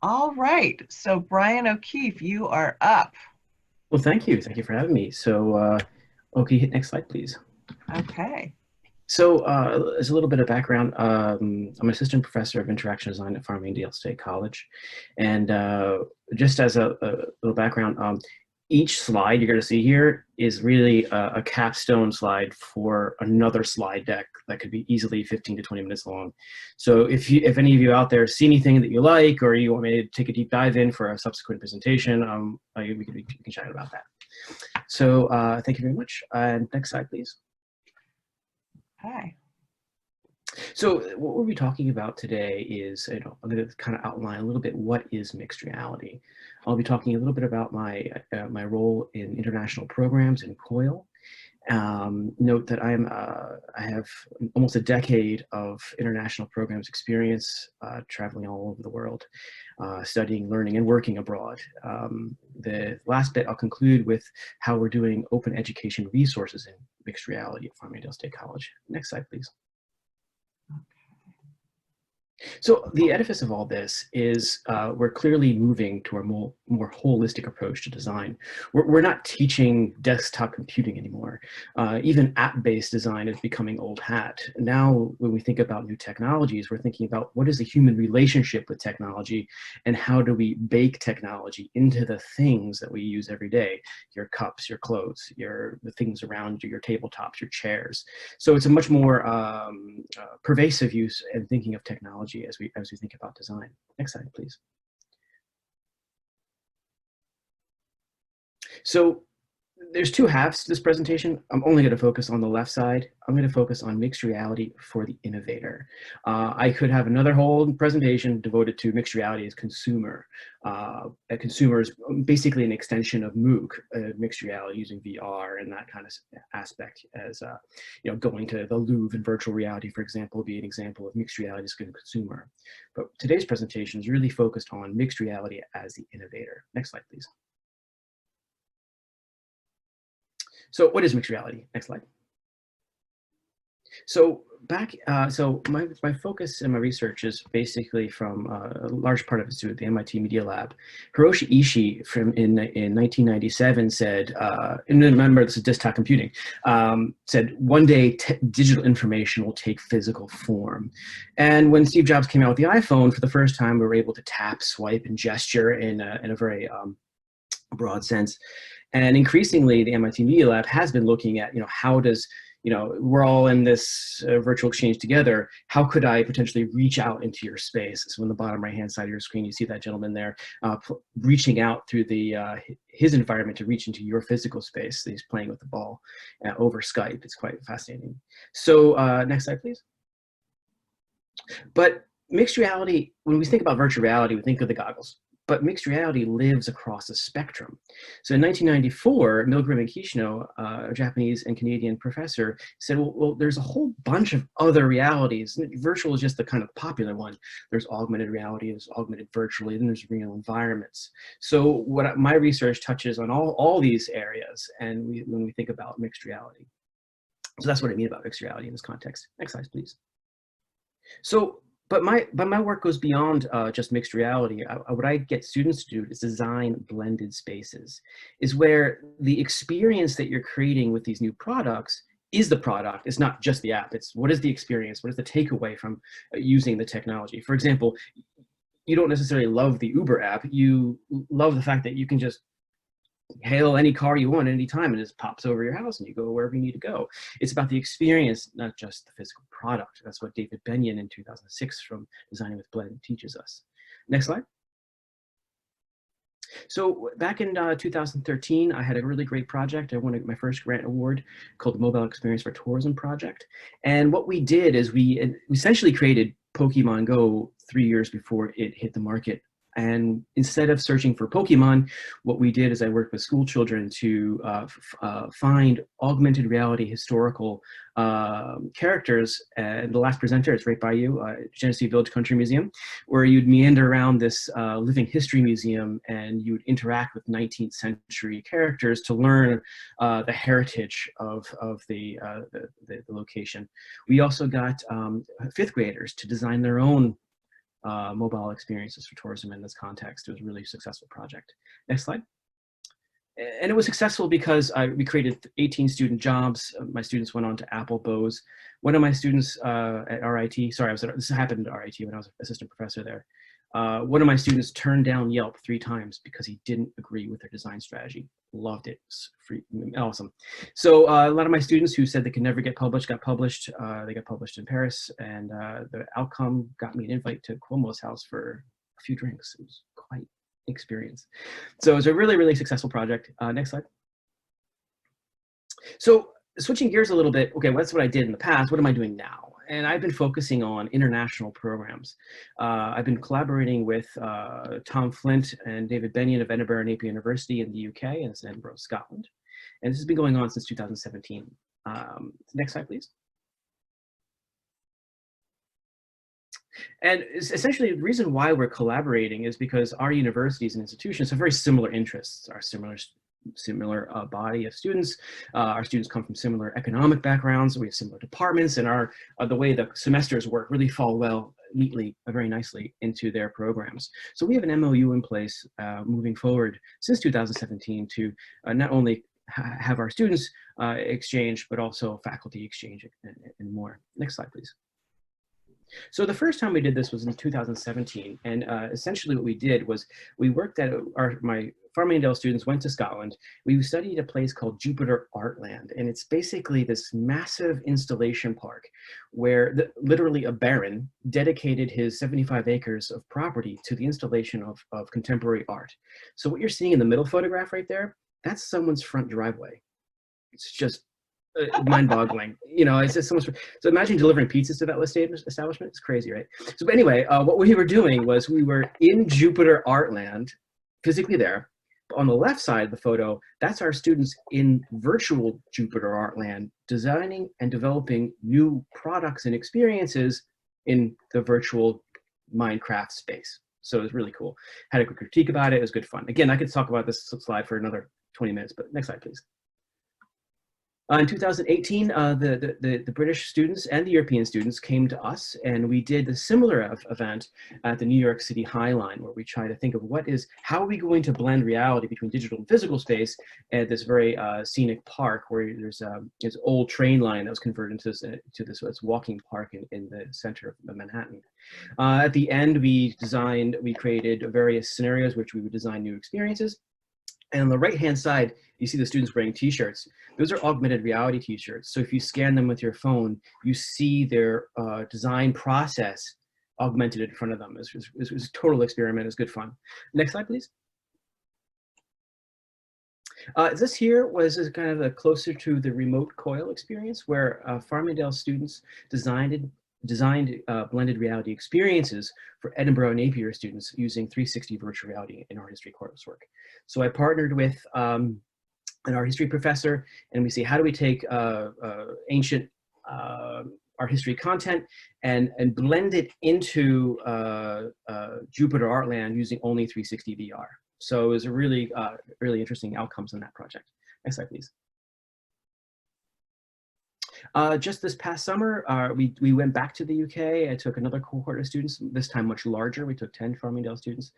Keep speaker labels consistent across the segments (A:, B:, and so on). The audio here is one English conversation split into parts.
A: All right. So Brian O'Keefe, you are up.
B: Well, thank you. Thank you for having me. Okay, hit next slide, please.
A: Okay.
B: As a little bit of background, I'm an assistant professor of interaction design at Farmingdale State College. And just as a little background, each slide you're going to see here is really a capstone slide for another slide deck that could be easily 15 to 20 minutes long. So if any of you out there see anything that you like, or you want me to take a deep dive in for a subsequent presentation, we can chat about that. Thank you very much. Next slide, please.
A: Hi.
B: So what we'll be talking about today is, I'm going to kind of outline a little bit what is mixed reality. I'll be talking a little bit about my role in international programs in COIL. Note that I have almost a decade of international programs experience, traveling all over the world, studying, learning, and working abroad. The last bit I'll conclude with how we're doing open education resources in mixed reality at Farmingdale State College. Next slide, please. So the edifice of all this is we're clearly moving to a more holistic approach to design. We're not teaching desktop computing anymore. Even app-based design is becoming old hat. Now, when we think about new technologies, we're thinking about what is the human relationship with technology and how do we bake technology into the things that we use every day, your cups, your clothes, the things around you, your tabletops, your chairs. So it's a much more pervasive use and thinking of technology as we think about design. Next slide, please. So there's two halves to this presentation. I'm only going to focus on the left side. I'm going to focus on mixed reality for the innovator. I could have another whole presentation devoted to mixed reality as consumer. A consumer is basically an extension of MOOC, mixed reality using VR and that kind of aspect as, going to the Louvre in virtual reality, for example, would be an example of mixed reality as a consumer. But today's presentation is really focused on mixed reality as the innovator. Next slide, please. So what is mixed reality? Next slide. So my focus and my research is basically from a large part of it to the MIT Media Lab. Hiroshi Ishii in 1997 said, and remember this is desktop computing, said one day digital information will take physical form. And when Steve Jobs came out with the iPhone for the first time, we were able to tap, swipe, and gesture in a very broad sense. And increasingly, the MIT Media Lab has been looking at, how does, we're all in this virtual exchange together. How could I potentially reach out into your space? So on the bottom right-hand side of your screen, you see that gentleman there reaching out through his environment to reach into your physical space. He's playing with the ball over Skype. It's quite fascinating. So next slide, please. But mixed reality, when we think about virtual reality, we think of the goggles. But mixed reality lives across a spectrum. So in 1994, Milgram and Kishino, a Japanese and Canadian professor, said, well, there's a whole bunch of other realities. Virtual is just the kind of popular one. There's augmented reality, there's augmented virtually, then there's real environments. So my research touches on all these areas, and when we think about mixed reality. So that's what I mean about mixed reality in this context. Next slide, please. But my work goes beyond just mixed reality. What I get students to do is design blended spaces, is where the experience that you're creating with these new products is the product. It's not just the app. It's what is the experience? What is the takeaway from using the technology? For example, you don't necessarily love the Uber app. You love the fact that you can just hail any car you want at any time and it just pops over your house and you go wherever you need to go. It's about the experience, not just the physical product. That's what David Benyon in 2006 from Designing with Blend teaches us. Next slide. So back in 2013, I had a really great project. I won my first grant award called the Mobile Experience for Tourism Project. And what we did is we essentially created Pokemon Go 3 years before it hit the market. And instead of searching for Pokemon, what we did is I worked with school children to find augmented reality historical characters. And the last presenter is right by you, Genesee Village Country Museum, where you'd meander around this living history museum and you'd interact with 19th century characters to learn the heritage of the location. We also got fifth graders to design their own mobile experiences for tourism in this context. It was a really successful project. Next slide. And it was successful because we created 18 student jobs. My students went on to Apple, Bose. One of my students at RIT, sorry, this happened at RIT when I was assistant professor there. One of my students turned down Yelp 3 times because he didn't agree with their design strategy. Loved it. Awesome. So a lot of my students who said they could never get published got published. They got published in Paris, and the outcome got me an invite to Cuomo's house for a few drinks. It was quite experience. So it was a really, really successful project. Next slide. So switching gears a little bit, okay, that's what I did in the past. What am I doing now? And I've been focusing on international programs. I've been collaborating with Tom Flint and David Bennion of Edinburgh Napier University in the UK, and it's in Edinburgh, Scotland. And this has been going on since 2017. Next slide, please. And essentially, the reason why we're collaborating is because our universities and institutions have very similar interests, our similar body of students. Our students come from similar economic backgrounds. We have similar departments, and the way the semesters work really fall neatly, very nicely into their programs. So we have an MOU in place moving forward since 2017 to not only have our students exchange, but also faculty exchange and more. Next slide, please. So the first time we did this was in 2017, and essentially what we did was we worked at my Farmingdale students went to Scotland. We studied a place called Jupiter Artland, and it's basically this massive installation park where literally a baron dedicated his 75 acres of property to the installation of contemporary art. So what you're seeing in the middle photograph right there, that's someone's front driveway. It's just mind-boggling. You know, it's just so much. So imagine delivering pizzas to that establishment. It's crazy, right? So but anyway, what we were doing was we were in Jupiter Artland, physically there. But on the left side of the photo, that's our students in virtual Jupiter Artland, designing and developing new products and experiences in the virtual Minecraft space. So it was really cool. Had a quick critique about it. It was good fun. Again, I could talk about this slide for another 20 minutes, but next slide, please. In 2018, the British students and the European students came to us, and we did a similar event at the New York City High Line, where we try to think of how are we going to blend reality between digital and physical space at this very scenic park where there's this old train line that was converted into this walking park in the center of Manhattan. At the end, we created various scenarios which we would design new experiences. And on the right-hand side, you see the students wearing t-shirts. Those are augmented reality t-shirts. So if you scan them with your phone, you see their design process augmented in front of them. It was a total experiment. It was good fun. Next slide, please. This here was kind of a closer to the remote coil experience, where Farmingdale students designed blended reality experiences for Edinburgh Napier students using 360 virtual reality in art history coursework. So I partnered with an art history professor, and we see how do we take ancient art history content and blend it into Jupiter Artland using only 360 VR. So it was a really interesting outcomes in that project. Next slide, please. Just this past summer, we went back to the UK. I took another cohort of students, this time much larger. We took 10 Farmingdale students,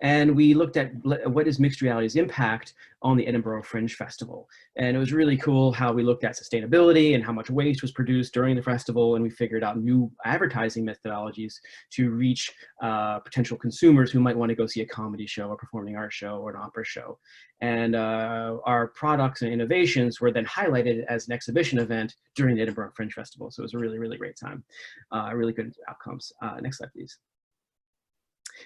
B: and we looked at what is mixed reality's impact on the Edinburgh Fringe Festival. And it was really cool how we looked at sustainability and how much waste was produced during the festival, and we figured out new advertising methodologies to reach potential consumers who might want to go see a comedy show, a performing arts show, or an opera show. And our products and innovations were then highlighted as an exhibition event during the Edinburgh Fringe Festival. So it was a really, really great time. Really good outcomes. Next slide, please.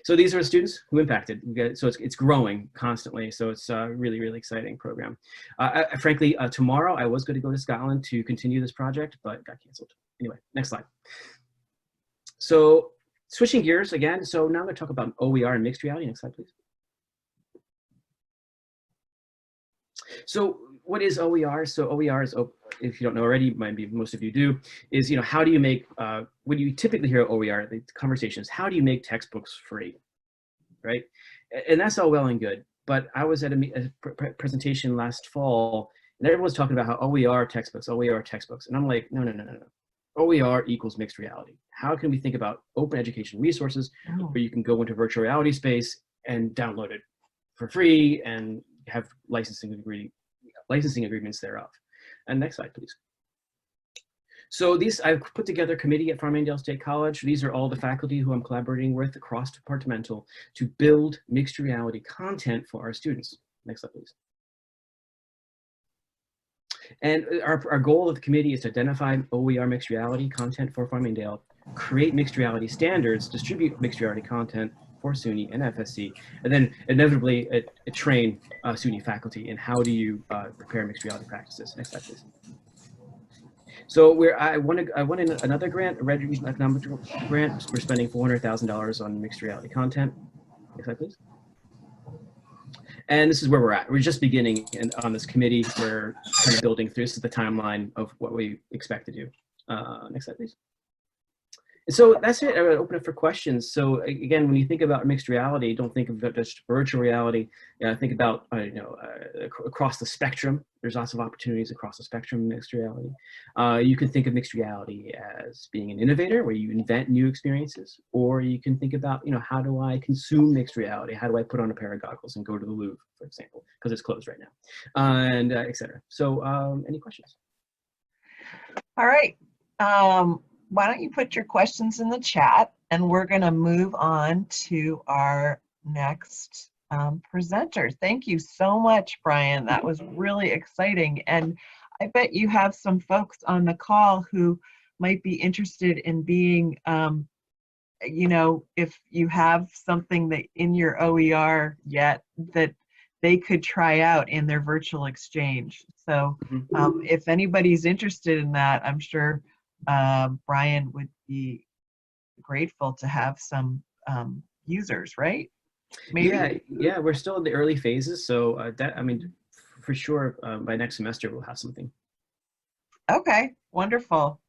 B: So these are the students who impacted. So it's growing constantly. So it's a really, really exciting program. Frankly, tomorrow I was going to go to Scotland to continue this project, but got canceled. Anyway, next slide. So switching gears again. So now I'm going to talk about OER and mixed reality. Next slide, please. So what is OER? So OER is, if you don't know already, maybe most of you do, is, how do you make, when you typically hear OER, the conversation is, how do you make textbooks free, right? And that's all well and good. But I was at a presentation last fall, and everyone's talking about how OER textbooks, and I'm like, no. OER equals mixed reality. How can we think about open education resources
A: Oh,
B: where you can go into virtual reality space and download it for free and have licensing agreements thereof? And next slide, please. So I've put together a committee at Farmingdale State College. These are all the faculty who I'm collaborating with across departmental to build mixed reality content for our students. Next slide, please. And our goal of the committee is to identify OER mixed reality content for Farmingdale, create mixed reality standards, distribute mixed reality content for SUNY and FSC, and then inevitably train SUNY faculty in how do you prepare mixed reality practices. Next slide, please. So I won another grant, a Red Regional Economic Grant. We're spending $400,000 on mixed reality content. Next slide, please. And this is where we're at. We're just beginning on this committee. We're kind of building through. This is the timeline of what we expect to do. Next slide, please. So that's it. I would open it for questions. So again, when you think about mixed reality, don't think of just virtual reality. Think about across the spectrum. There's lots of opportunities across the spectrum of mixed reality. You can think of mixed reality as being an innovator, where you invent new experiences, or you can think about how do I consume mixed reality? How do I put on a pair of goggles and go to the Louvre, for example, because it's closed right now, and etc. So any questions?
A: all right. Why don't you put your questions in the chat, and we're going to move on to our next presenter. Thank you so much, Brian. That was really exciting. And I bet you have some folks on the call who might be interested in being, if you have something that in your OER yet that they could try out in their virtual exchange. So if anybody's interested in that, I'm sure Brian would be grateful to have some users, right? Maybe.
B: Yeah, we're still in the early phases, so for sure by next semester we'll have something.
A: Okay, wonderful.